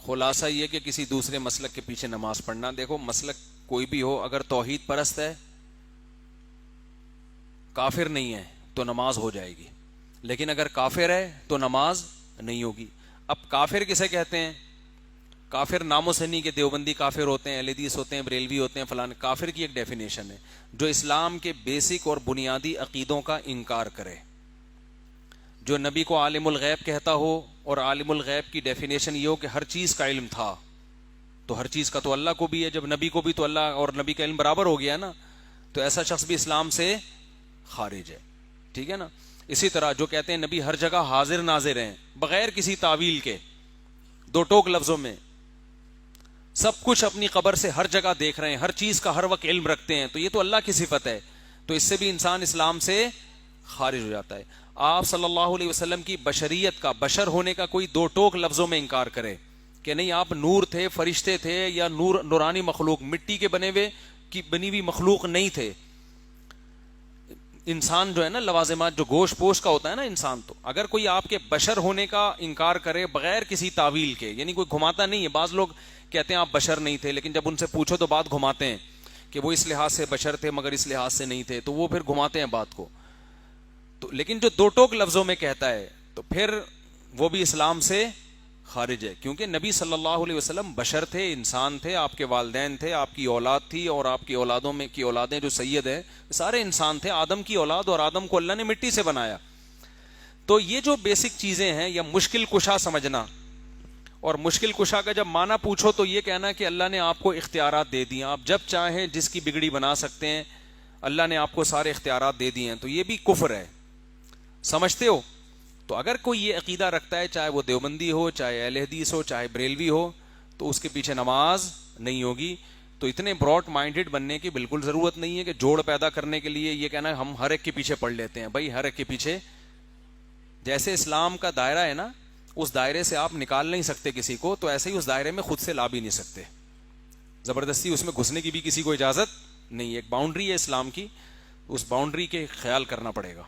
خلاصہ یہ کہ کسی دوسرے مسلک کے پیچھے نماز پڑھنا، دیکھو مسلک کوئی بھی ہو، اگر توحید پرست ہے، کافر نہیں ہے تو نماز ہو جائے گی، لیکن اگر کافر ہے تو نماز نہیں ہوگی۔ اب کافر کسے کہتے ہیں؟ کافر ناموں سے نہیں کہ دیوبندی کافر ہوتے ہیں، اہل حدیث ہوتے ہیں، بریلوی ہوتے ہیں، فلان۔ کافر کی ایک ڈیفینیشن ہے، جو اسلام کے بیسک اور بنیادی عقیدوں کا انکار کرے، جو نبی کو عالم الغیب کہتا ہو، اور عالم الغیب کی ڈیفینیشن یہ ہو کہ ہر چیز کا علم تھا، تو ہر چیز کا تو اللہ کو بھی ہے، جب نبی کو بھی، تو اللہ اور نبی کا علم برابر ہو گیا نا، تو ایسا شخص بھی اسلام سے خارج ہے، ٹھیک ہے نا۔ اسی طرح جو کہتے ہیں نبی ہر جگہ حاضر ناظر ہیں، بغیر کسی تعویل کے، دو ٹوک لفظوں میں سب کچھ اپنی قبر سے ہر جگہ دیکھ رہے ہیں، ہر چیز کا ہر وقت علم رکھتے ہیں، تو یہ تو اللہ کی صفت ہے، تو اس سے بھی انسان اسلام سے خارج ہو جاتا ہے۔ آپ صلی اللہ علیہ وسلم کی بشریت کا، بشر ہونے کا کوئی دو ٹوک لفظوں میں انکار کرے کہ نہیں آپ نور تھے، فرشتے تھے، یا نورانی مخلوق، مٹی کے بنے ہوئے کی بنی ہوئی مخلوق نہیں تھے، انسان جو ہے نا، لوازمات جو گوشت پوشت کا ہوتا ہے نا انسان، تو اگر کوئی آپ کے بشر ہونے کا انکار کرے بغیر کسی تعویل کے، یعنی کوئی گھماتا نہیں ہے، بعض لوگ کہتے ہیں آپ بشر نہیں تھے، لیکن جب ان سے پوچھو تو بات گھماتے ہیں کہ وہ اس لحاظ سے بشر تھے مگر اس لحاظ سے نہیں تھے، تو وہ پھر گھماتے ہیں بات کو، تو لیکن جو دو ٹوک لفظوں میں کہتا ہے تو پھر وہ بھی اسلام سے خارج ہے، کیونکہ نبی صلی اللہ علیہ وسلم بشر تھے، انسان تھے، آپ کے والدین تھے، آپ کی اولاد تھی، اور آپ کی اولادوں میں کی اولادیں جو سید ہیں سارے انسان تھے، آدم کی اولاد، اور آدم کو اللہ نے مٹی سے بنایا۔ تو یہ جو بیسک چیزیں ہیں، یا مشکل کشا سمجھنا، اور مشکل کشا کا جب معنی پوچھو تو یہ کہنا کہ اللہ نے آپ کو اختیارات دے دیے، آپ جب چاہیں جس کی بگڑی بنا سکتے ہیں، اللہ نے آپ کو سارے اختیارات دے دیے ہیں، تو یہ بھی کفر ہے، سمجھتے ہو؟ تو اگر کوئی یہ عقیدہ رکھتا ہے، چاہے وہ دیوبندی ہو، چاہے اہل حدیث ہو، چاہے بریلوی ہو، تو اس کے پیچھے نماز نہیں ہوگی۔ تو اتنے براڈ مائنڈڈ بننے کی بالکل ضرورت نہیں ہے کہ جوڑ پیدا کرنے کے لیے یہ کہنا ہے ہم ہر ایک کے پیچھے پڑھ لیتے ہیں۔ بھائی ہر ایک کے پیچھے، جیسے اسلام کا دائرہ ہے نا، اس دائرے سے آپ نکال نہیں سکتے کسی کو، تو ایسے ہی اس دائرے میں خود سے لا بھی نہیں سکتے، زبردستی اس میں گھسنے کی بھی کسی کو اجازت نہیں ہے۔ ایک باؤنڈری ہے اسلام کی، اس باؤنڈری کے خیال کرنا پڑے گا۔